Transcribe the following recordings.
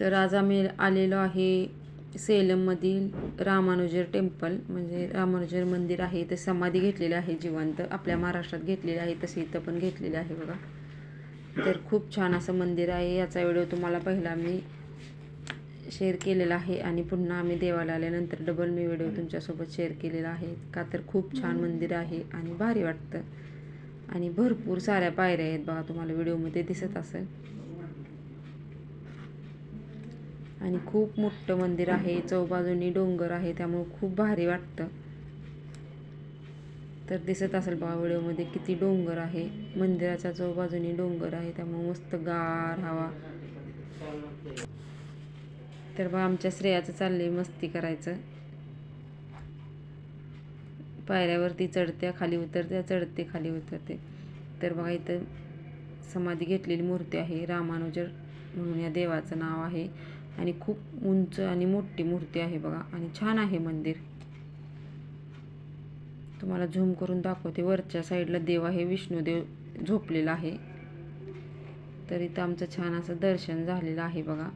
तर आज आम्ही आलेलो आहे सेलममधील रामानुजर टेम्पल, म्हणजे रामानुजर मंदिर आहे. ते समाधी घेतलेली आहे जिवंत, आपल्या महाराष्ट्रात घेतलेली आहे तशी इथं पण घेतलेली आहे बघा. तर खूप छान असं मंदिर आहे. याचा व्हिडिओ तुम्हाला पहिला मी शेअर केलेला आहे आणि पुन्हा आम्ही देवाला आल्यानंतर डबल मी व्हिडिओ तुमच्यासोबत शेअर केलेला आहे. का तर खूप छान मंदिर आहे आणि भारी वाटतं आणि भरपूर साऱ्या पायऱ्या आहेत बघा, तुम्हाला व्हिडिओमध्ये दिसत असेल. आणि खूप मोठं मंदिर आहे, चौबाजूनी डोंगर आहे, त्यामुळे खूप भारी वाटतं. तर दिसत असेल बघा व्हिडिओमध्ये किती डोंगर आहे. मंदिराच्या चौबाजूनी डोंगर आहे, त्यामुळे मस्त गार हवा. तर बघा आमच्या श्रेयाचं चाललंय मस्ती करायचं. पायऱ्यावरती चढत्या खाली उतरत्या, चढते खाली उतरते. तर बघा इथं समाधी घेतलेली मूर्ती आहे. रामानुजर म्हणून या देवाचं नाव आहे आणि खूप उंच आणि मोठी मूर्ती आहे बघा. आणि छान आहे मंदिर. तुम्हाला झूम करून दाखवते. वरच्या साईडला देव आहे, विष्णुदेव झोपलेला आहे. तर इथं आमचं छान असं दर्शन झालेलं आहे बघा.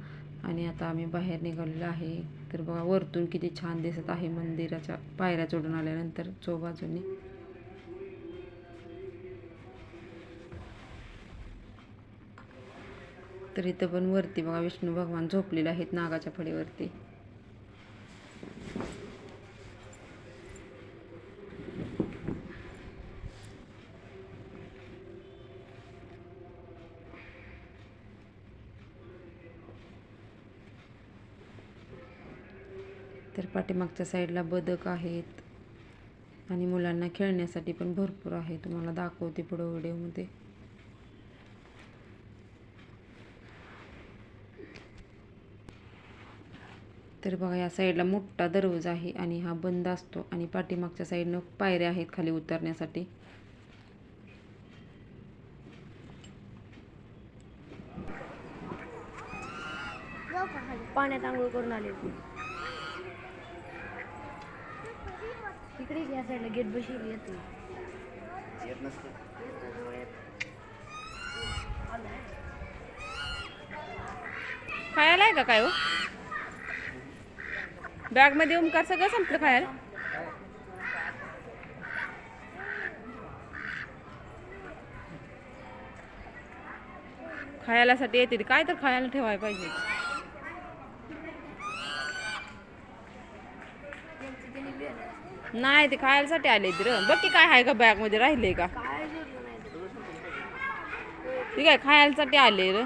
आणि आता आम्ही बाहेर निघालेलो आहे. तर बघा वरतून किती छान दिसत आहे मंदिराच्या पायऱ्या चढून आल्यानंतर चौबाजूनी. तर इथं पण वरती बघा विष्णू भगवान झोपलेले आहेत नागाच्या फडीवरती. तर पाठीमागच्या साईडला बदक आहेत आणि मुलांना खेळण्यासाठी पण भरपूर आहे. तुम्हाला दाखवते पुढं व्हिडिओमध्ये. तर बघा या साईडला मोठा दरवाजा आहे आणि हा बंद असतो आणि पाठीमागच्या साईडनं पायऱ्या आहेत खाली उतरण्यासाठी. पाण्यात आंघोळ करून आले. इकडे या साईडला गेट बसली येते. खायला आहे का काय हो? बॅगमध्ये ओमकार सगळं संपलं खायला. खायलासाठी येते ते, काय तर खायला ठेवायला पाहिजे. नाही ते खायसाठी आले तर बघ की काय आहे का बॅगमध्ये, राहिले का? ठीक आहे खायसाठी आले र.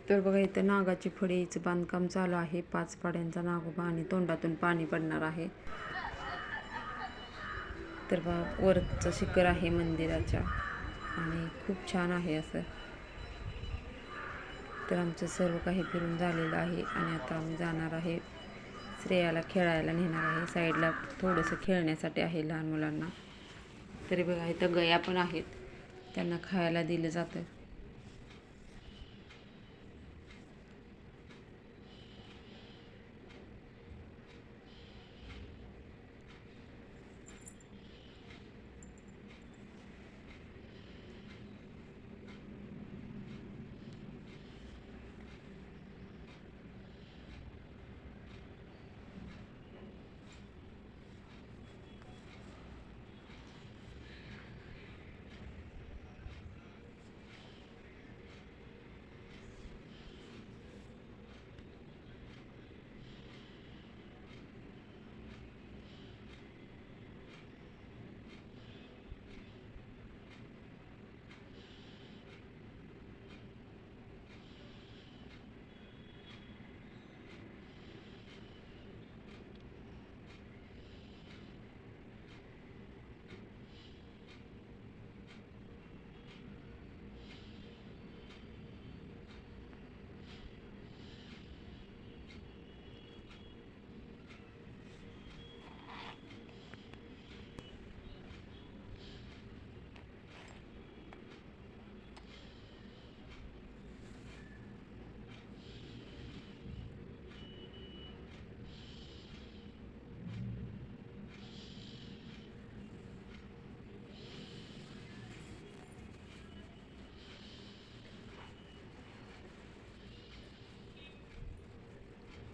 तर बघा इथं नागाची फडीचं बांधकाम चालू आहे. 5 पाड्यांचा नागोबा आणि तोंडातून पाणी पडणार आहे. तर बघा वरचं शिखर आहे मंदिराच्या आणि खूप छान आहे असं. तर आमचं सर्व काही फिरून झालेलं आहे आणि आता आम्ही जाणार आहे. श्रेयाला खेळायला नेणार आहे. साईडला थोडंसं खेळण्यासाठी आहे लहान मुलांना. तरी बघा इथं गया पण आहेत, त्यांना खायला दिलं जातं.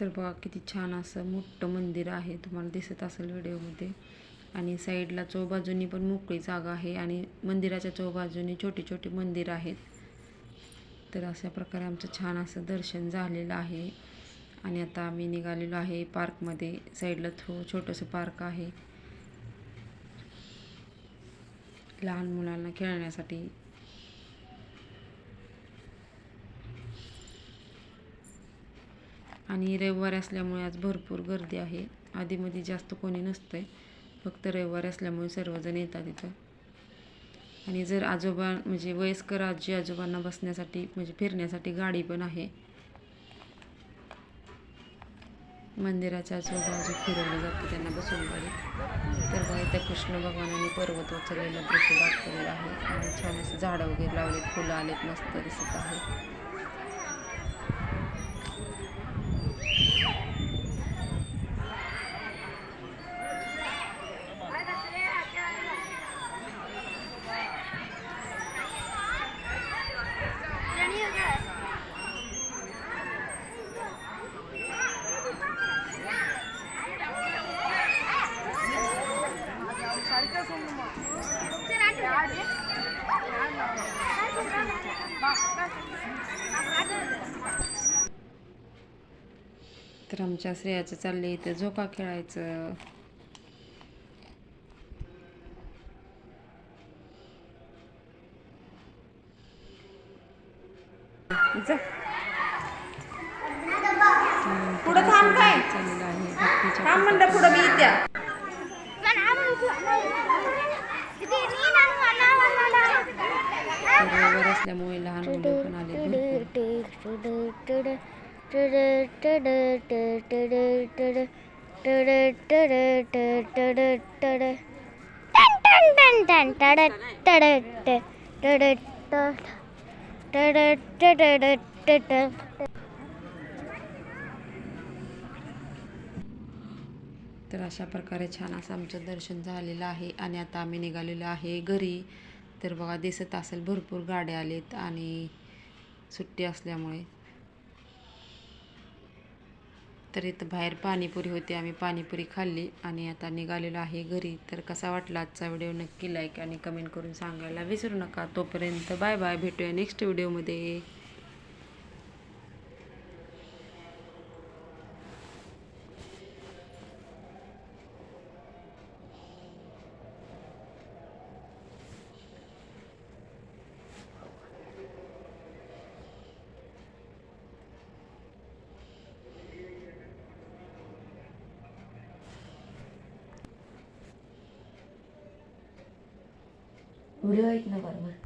तर बघा किती छान असं मोठं मंदिर आहे, तुम्हाला दिसत असेल व्हिडिओमध्ये. आणि साईडला चौबाजूनी पण मोकळी जागा आहे आणि मंदिराच्या चौबाजूनी छोटी छोटी मंदिर आहेत. तर अशा प्रकारे आमचं छान असं दर्शन झालेलं आहे. आणि आता आम्ही निघालेलो आहे पार्कमध्ये. साईडला छोटंसं पार्क आहे लहान मुलांना खेळण्यासाठी. आणि रविवारी असल्यामुळे आज भरपूर गर्दी आहे. आधीमध्ये जास्त कोणी नसतंय, फक्त रविवारी असल्यामुळे सर्वजण येतात इथं. आणि जर आजोबा म्हणजे वयस्कर आजी आजोबांना बसण्यासाठी म्हणजे फिरण्यासाठी गाडी पण आहे. मंदिराच्या आजूबाजू फिरवलं जातं त्यांना बसून गाडीत. तर बघा इथं कृष्ण भगवानांनी पर्वत उचललेलं दृश्य दाखवलेलं आहे. आणि छान असं झाडं वगैरे लावलेत, फुलं आलेत, मस्त दिसत आहे. तर आमच्या श्रेयाचं चाललंय इथं झोका खेळायचं. पुढं थांब काय चाललेलं आहे थांब म्हणलं पुढं मी येत्या. रविवार असल्यामुळे लहान मुलं पण आले भरपूर. तर अशा प्रकारे छान असं आमचं दर्शन झालेलं आहे. आणि आता आम्ही निघालेलो आहे घरी. तर बघा दिसत असेल भरपूर गाड्या आलेत आणि सुट्टी असल्यामुळे. तर इथं बाहेर पाणीपुरी होती, आम्ही पाणीपुरी खाल्ली आणि आता निघालेलो आहे घरी. तर कसा वाटला आजचा व्हिडिओ नक्की लाईक आणि कमेंट करून सांगायला विसरू नका. तोपर्यंत बाय बाय, भेटूया नेक्स्ट व्हिडिओमध्ये. व्हिडिओ ऐक ना बरोबर.